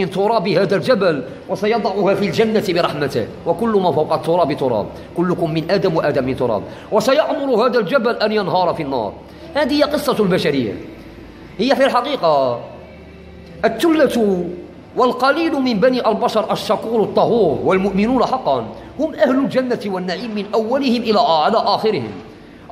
من تراب هذا الجبل وسيضعها في الجنة برحمته، وكل ما فوق التراب تراب، كلكم من آدم وآدم من تراب، وسيأمر هذا الجبل أن ينهار في النار. هذه هي قصة البشرية. هي في الحقيقة الثلة والقليل من بني البشر الشكور الطهور والمؤمنون حقا هم أهل الجنة والنعيم من أولهم إلى آخرهم.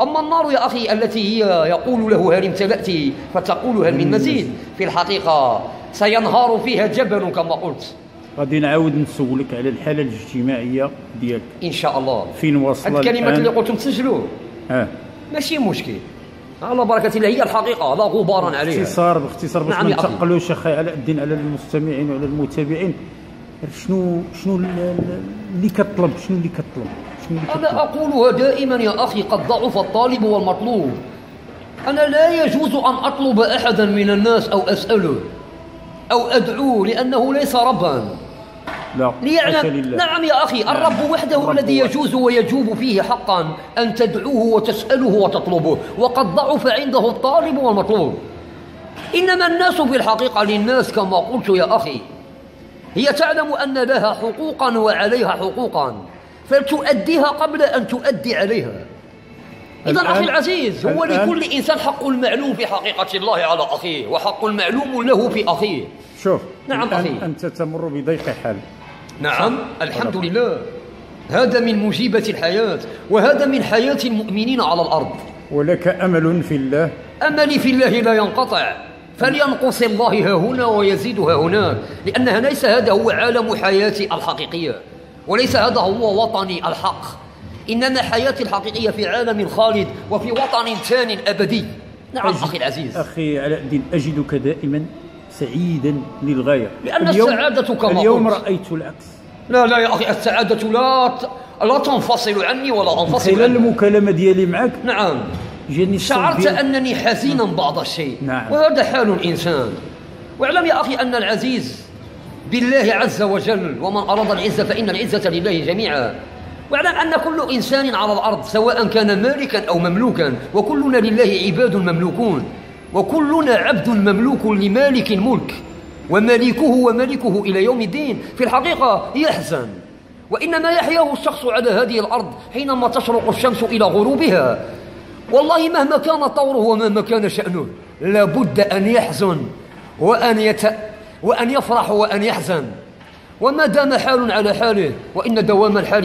أما النار يا أخي التي هي يقول له هل امتلأت فتقول هل من مزيد، في الحقيقة سينهار فيها جبل كما قلت. غادي نعاود نسولك على الحالة الاجتماعية ديالك إن شاء الله. فين واصلة الكلمات اللي قلتم تسجلوه ماشي مشكل، على بركة الله، هي الحقيقة لا غبار عليها. باختصار باش ما نثقلوش اخي على الدين على المستمعين وعلى المتابعين. شنو اللي كطلب؟ أنا أقولها دائما يا أخي، قد ضعف الطالب والمطلوب. أنا لا يجوز أن أطلب أحدا من الناس أو أسأله أو أدعوه لأنه ليس ربا. لا ليعلم. نعم يا أخي، الرب وحده الذي يجوز ويجوب فيه حقا أن تدعوه وتسأله وتطلبه، وقد ضعف عنده الطالب والمطلوب. إنما الناس في الحقيقة للناس كما قلت يا أخي، هي تعلم أن لها حقوقا وعليها حقوقا، فلتؤديها قبل أن تؤدي عليها. إذا أخي العزيز، هو لكل إنسان حق المعلوم في حقيقة الله على أخيه، وحق المعلوم له في أخيه. شوف، نعم أخي، أنت تمر بضيق حال. نعم الحمد لله، هذا من مجيبة الحياة، وهذا من حياة المؤمنين على الأرض. ولك أمل في الله؟ أملي في الله لا ينقطع، فلينقص الله ها هنا ويزيد ها هناك، لأنها ليس هذا هو عالم حياتي الحقيقية، وليس هذا هو وطني الحق. إنما حياتي الحقيقية في عالم خالد وفي وطن ثان أبدي. نعم أخي العزيز. أخي علاء الدين، أجدك دائما سعيدا للغاية، لأن السعادة كما اليوم رأيت العكس. لا يا أخي، السعادة لا تنفصل عني ولا أنفصل عنك. خلال المكالمة ديالي معك نعم شعرت أنني حزينا بعض الشيء. نعم. وهذا حال الإنسان. واعلم يا أخي أن العزيز بالله عز وجل، ومن أراد العزة فإن العزة لله جميعا. واعلم أن كل إنسان على الأرض سواء كان مالكا أو مملوكا، وكلنا لله عباد مملوكون، وكلنا عبد مملوك لمالك الملك، ومالكه وملكه إلى يوم الدين. في الحقيقة يحزن، وإنما يحياه الشخص على هذه الأرض حينما تشرق الشمس إلى غروبها. والله مهما كان طوره ومهما كان شأنه لابد أن يحزن وأن يفرح وأن يحزن، وما دام حال على حاله، وإن دوام الحال